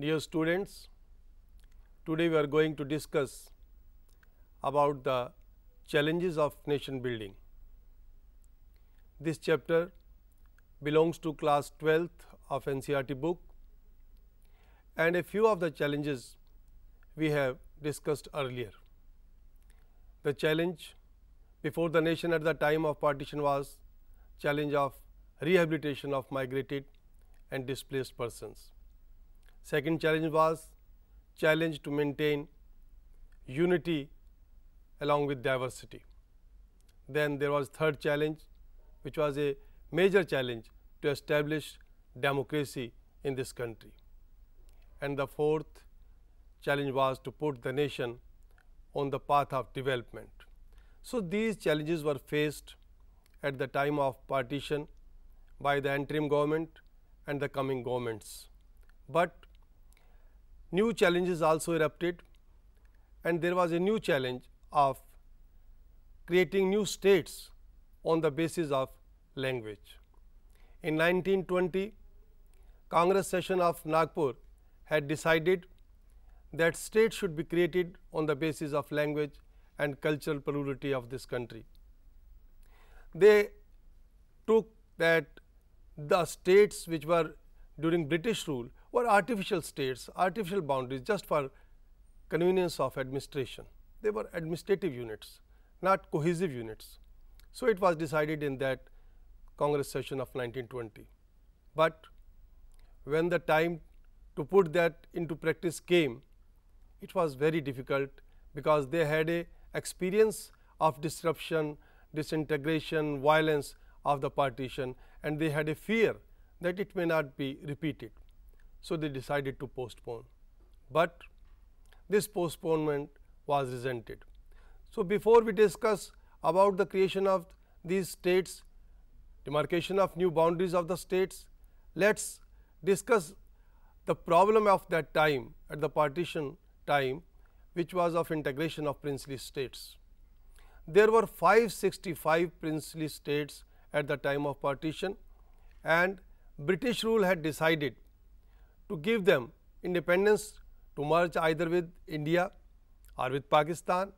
Dear students, today we are going to discuss about the challenges of nation building. This chapter belongs to class 12th of NCERT book, and a few of the challenges we have discussed earlier. The challenge before the nation at the time of partition was challenge of rehabilitation of migrated and displaced persons. Second challenge was challenge to maintain unity along with diversity. Then there was third challenge, which was a major challenge to establish democracy in this country. And the fourth challenge was to put the nation on the path of development. So these challenges were faced at the time of partition by the interim government and the coming governments. But new challenges also erupted, and there was a new challenge of creating new states on the basis of language. In 1920, Congress session of Nagpur had decided that states should be created on the basis of language and cultural plurality of this country. They took that the states which were during British rule were artificial states, artificial boundaries just for convenience of administration. They were administrative units, not cohesive units. So it was decided in that Congress session of 1920. But when the time to put that into practice came, it was very difficult because they had a experience of disruption, disintegration, violence of the partition, and they had a fear that it may not be repeated. So they decided to postpone, but this postponement was resented. So before we discuss about the creation of these states, demarcation of new boundaries of the states, let's discuss the problem of that time at the partition time, which was of integration of princely states. There were 565 princely states at the time of partition, and British rule had decided to give them independence to merge either with India or with Pakistan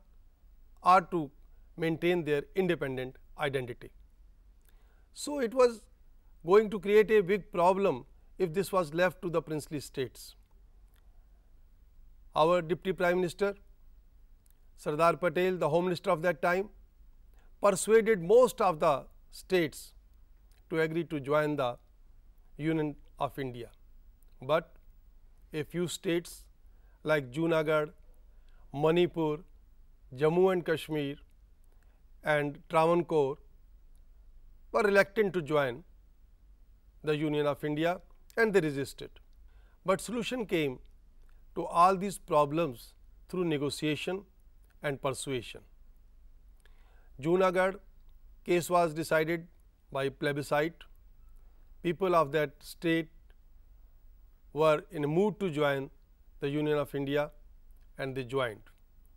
or to maintain their independent identity. So it was going to create a big problem if this was left to the princely states. Our Deputy Prime Minister Sardar Patel, the Home Minister of that time, persuaded most of the states to agree to join the Union of India. But a few states like Junagadh, Manipur, Jammu and Kashmir and Travancore were reluctant to join the Union of India, and they resisted. But solution came to all these problems through negotiation and persuasion. Junagadh case was decided by plebiscite. People of that state were in a mood to join the Union of India, and they joined.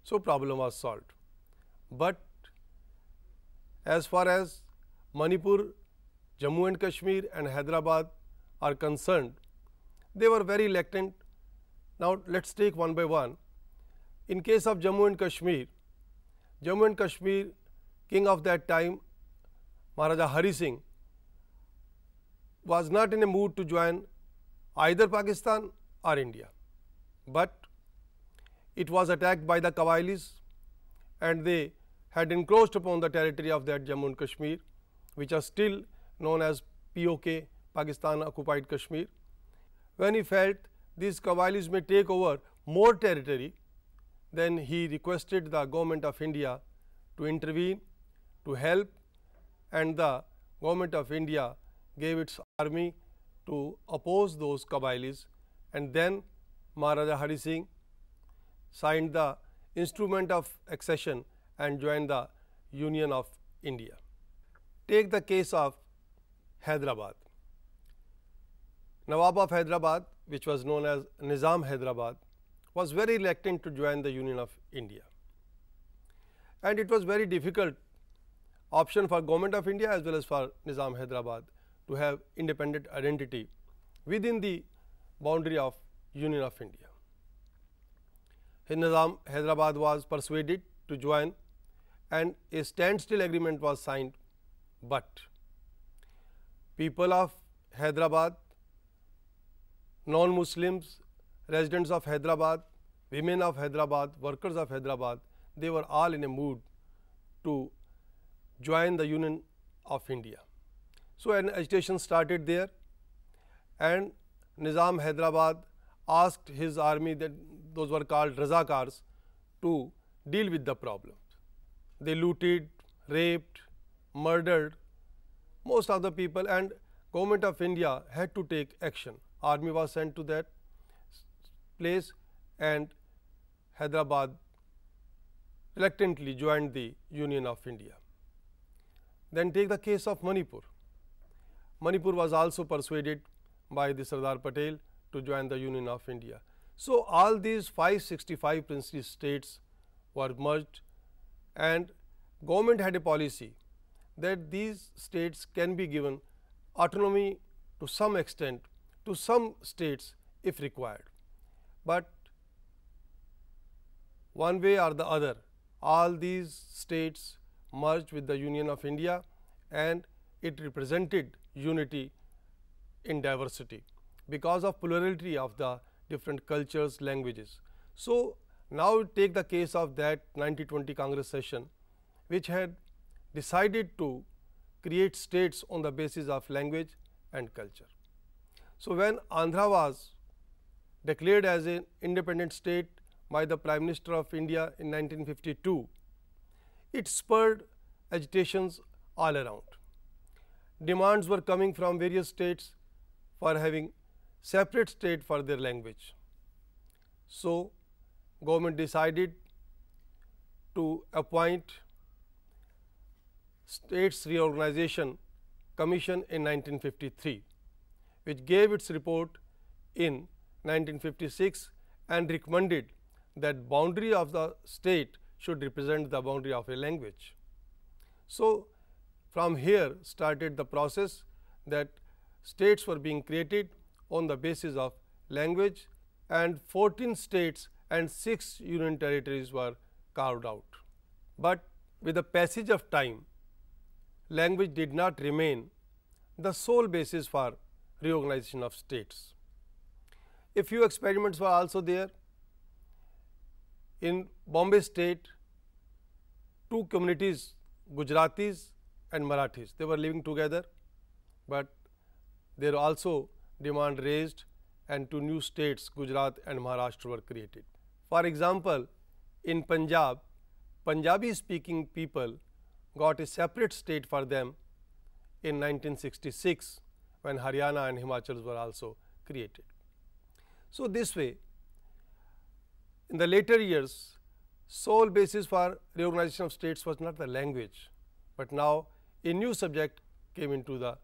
So problem was solved. But as far as Manipur, Jammu and Kashmir and Hyderabad are concerned, they were very reluctant. Now let's take one by one. In case of Jammu and Kashmir, king of that time, Maharaja Hari Singh, was not in a mood to join either Pakistan or India, but it was attacked by the Qawailis, and they had encroached upon the territory of that Jammu and Kashmir, which are still known as POK, Pakistan occupied Kashmir. When he felt these Qawailis may take over more territory, then he requested the government of India to intervene, to help, and the government of India gave its army to oppose those Qawailis, and then Maharaja Hari Singh signed the instrument of accession and joined the Union of India. Take the case of Hyderabad. Nawab of Hyderabad, which was known as Nizam Hyderabad, was very reluctant to join the Union of India, and it was very difficult option for Government of India as well as for Nizam Hyderabad to have independent identity within the boundary of Union of India. Nizam Hyderabad was persuaded to join and a standstill agreement was signed, but people of Hyderabad, non-Muslims, residents of Hyderabad, women of Hyderabad, workers of Hyderabad, they were all in a mood to join the Union of India. So an agitation started there, and Nizam Hyderabad asked his army, that those were called Razakars, to deal with the problems. They looted, raped, murdered most of the people, and Government of India had to take action. Army was sent to that place, and Hyderabad reluctantly joined the Union of India. Then take the case of Manipur. Manipur was also persuaded by the Sardar Patel to join the Union of India. So all these 565 princely states were merged, and government had a policy that these states can be given autonomy to some extent to some states if required. But one way or the other, all these states merged with the Union of India, and it represented unity in diversity because of plurality of the different cultures, languages. So now take the case of that 1920 Congress session, which had decided to create states on the basis of language and culture. So when Andhra was declared as an independent state by the Prime Minister of India in 1952, it spurred agitations all around. Demands were coming from various states for having separate state for their language. So government decided to appoint States Reorganization Commission in 1953, which gave its report in 1956 and recommended that boundary of the state should represent the boundary of a language. So from here started the process that states were being created on the basis of language, and 14 states and 6 union territories were carved out. But with the passage of time, language did not remain the sole basis for reorganization of states. A few experiments were also there. In Bombay state, two communities, Gujaratis and Marathis, they were living together, but there also demand raised and two new states, Gujarat and Maharashtra, were created. For example, in Punjab, Punjabi speaking people got a separate state for them in 1966, when Haryana and Himachal were also created. So this way, in the later years, sole basis for reorganization of states was not the language, but now a new subject came into the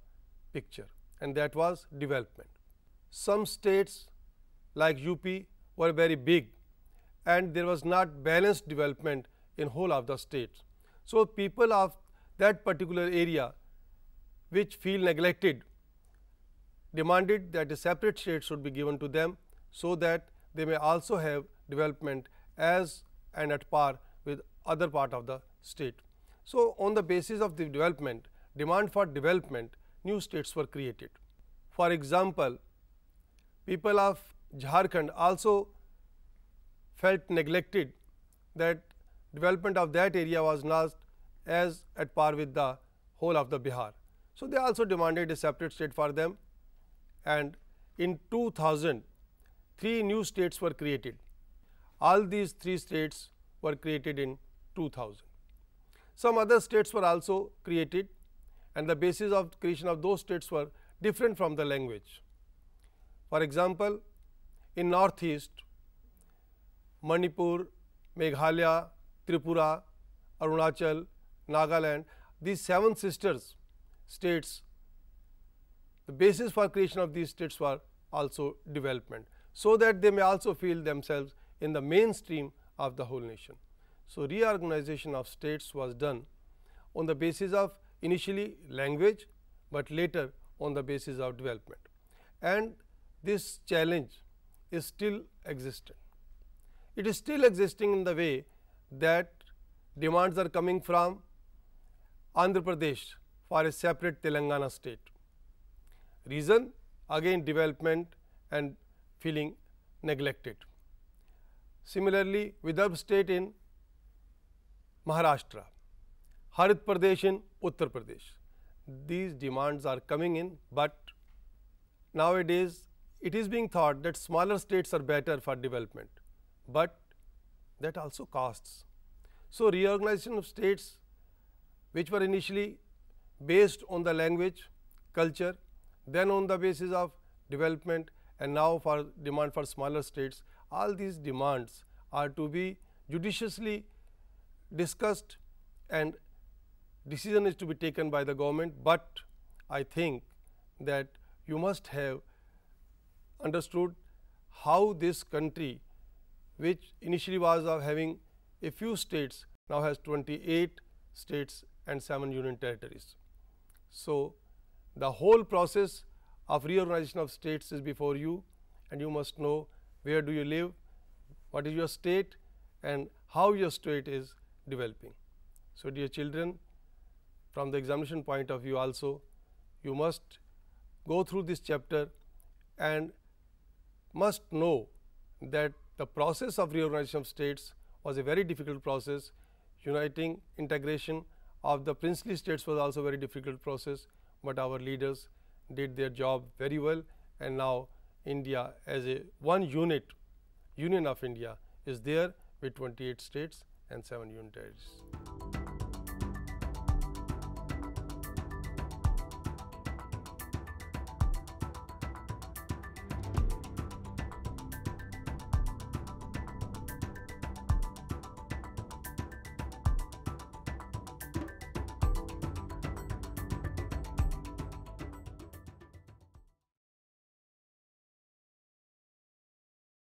picture, and that was development. Some states like UP were very big, and there was not balanced development in whole of the states. So people of that particular area which feel neglected demanded that a separate state should be given to them, so that they may also have development as and at par with other part of the state. So on the basis of the development, demand for development, new states were created. For example, people of Jharkhand also felt neglected, that development of that area was not as at par with the whole of the Bihar. So they also demanded a separate state for them, and in 2000, 3 new states were created. All these 3 states were created in 2000. Some other states were also created, and the basis of creation of those states were different from the language. For example, in Northeast, Manipur, Meghalaya, Tripura, Arunachal, Nagaland, these 7 sisters states, the basis for creation of these states were also development, so that they may also feel themselves in the mainstream of the whole nation. So reorganization of states was done on the basis of initially language, but later on the basis of development. And this challenge is still existent. It is still existing in the way that demands are coming from Andhra Pradesh for a separate Telangana state. Reason again development and feeling neglected. Similarly, Vidarbha state in Maharashtra, Harit Pradesh in Uttar Pradesh. These demands are coming in, but nowadays it is being thought that smaller states are better for development, but that also costs. So, reorganization of states which were initially based on the language, culture, then on the basis of development, and now for demand for smaller states, all these demands are to be judiciously discussed and decision is to be taken by the government, but I think that you must have understood how this country, which initially was of having a few states, now has 28 states and 7 union territories. So, the whole process of reorganization of states is before you, and you must know where do you live, what is your state, and how your state is developing. So, dear children, from the examination point of view also, you must go through this chapter and must know that the process of reorganization of states was a very difficult process. Uniting integration of the princely states was also a very difficult process, but our leaders did their job very well, and now India as a one unit, Union of India is there with 28 states and 7 union territories.